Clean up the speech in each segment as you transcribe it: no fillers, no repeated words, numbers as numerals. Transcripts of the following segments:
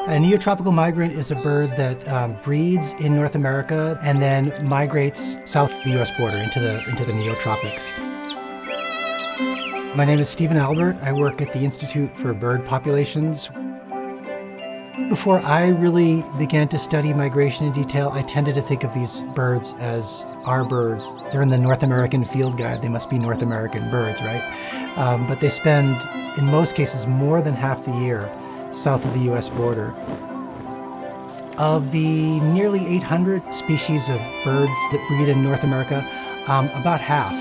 A neotropical migrant is a bird that breeds in North America and then migrates south of the U.S. border into the Neotropics. My name is Stephen Albert. I work at the Institute for Bird Populations. Before I really began to study migration in detail, I tended to think of these birds as our birds. They're in the North American Field Guide. They must be North American birds, right? But they spend, in most cases, more than half the year south of the U.S. border. Of the nearly 800 species of birds that breed in North America, about half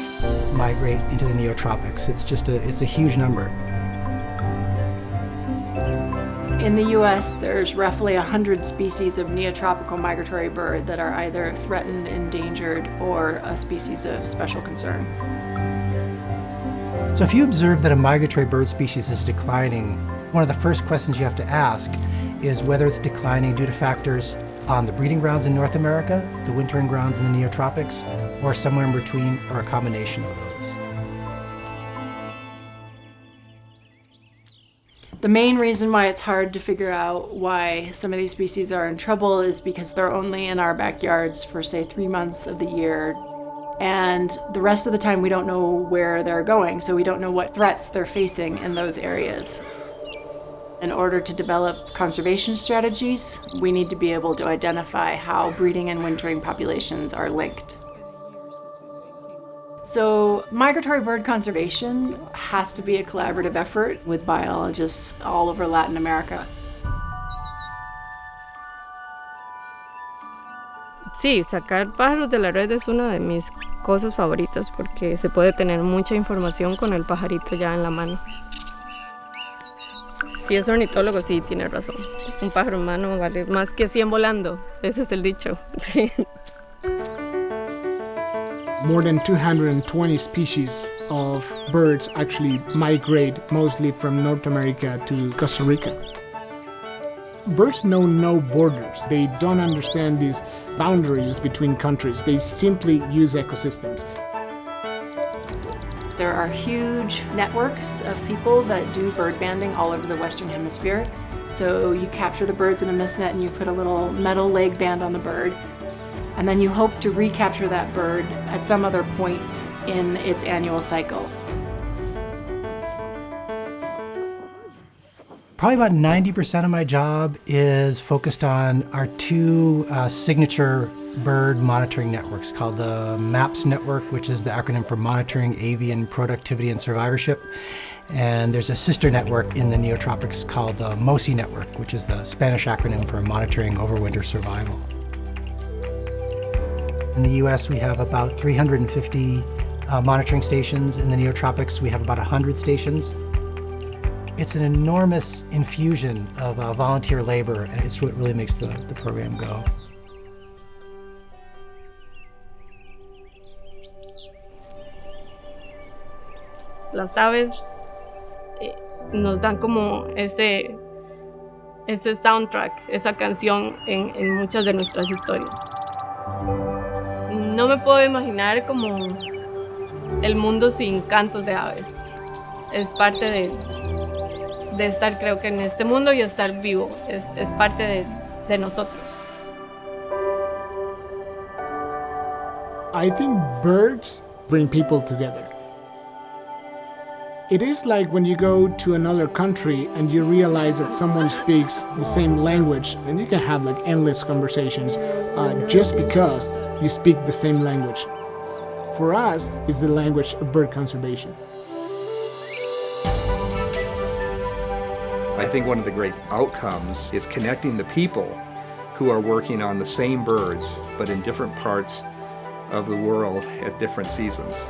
migrate into the Neotropics. It's a huge number. In the U.S., there's roughly 100 species of neotropical migratory bird that are either threatened, endangered, or a species of special concern. So if you observe that a migratory bird species is declining, one of the first questions you have to ask is whether it's declining due to factors on the breeding grounds in North America, the wintering grounds in the Neotropics, or somewhere in between, or a combination of those. The main reason why it's hard to figure out why some of these species are in trouble is because they're only in our backyards for, say, 3 months of the year. And the rest of the time we don't know where they're going, so we don't know what threats they're facing in those areas. In order to develop conservation strategies, we need to be able to identify how breeding and wintering populations are linked. So migratory bird conservation has to be a collaborative effort with biologists all over Latin America. Sí, sacar pájaros de la red es una de mis cosas favoritas porque se puede tener mucha información con el pajarito ya en la mano. Si es ornitólogo, sí, tiene razón. Un pájaro en mano vale más que 100 volando. Ese es el dicho. Sí. More than 220 species of birds actually migrate, mostly from North America to Costa Rica. Birds know no borders. They don't understand these boundaries between countries. They simply use ecosystems. There are huge networks of people that do bird banding all over the Western Hemisphere. So you capture the birds in a mist net and you put a little metal leg band on the bird, and then you hope to recapture that bird at some other point in its annual cycle. Probably about 90% of my job is focused on our two signature bird monitoring networks called the MAPS network, which is the acronym for Monitoring Avian Productivity and Survivorship. And there's a sister network in the Neotropics called the MoSI network, which is the Spanish acronym for Monitoring Overwinter Survival. In the US, we have about 350 monitoring stations. In the Neotropics, we have about 100 stations. It's an enormous infusion of volunteer labor, and it's what really makes the program go. Las aves nos dan como ese soundtrack, esa canción en muchas de nuestras historias. No me puedo imaginar como el mundo sin cantos de aves. Es parte de estar, creo que en este mundo y estar vivo. Es parte de nosotros. I think birds bring people together. It is like when you go to another country and you realize that someone speaks the same language, and you can have like endless conversations just because you speak the same language. For us, it's the language of bird conservation. I think one of the great outcomes is connecting the people who are working on the same birds, but in different parts of the world at different seasons,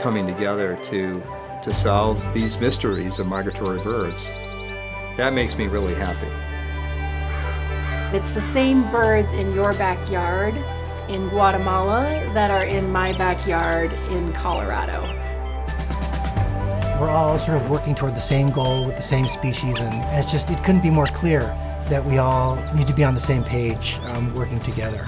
coming together to solve these mysteries of migratory birds. That makes me really happy. It's the same birds in your backyard in Guatemala that are in my backyard in Colorado. We're all sort of working toward the same goal with the same species, and it couldn't be more clear that we all need to be on the same page, working together.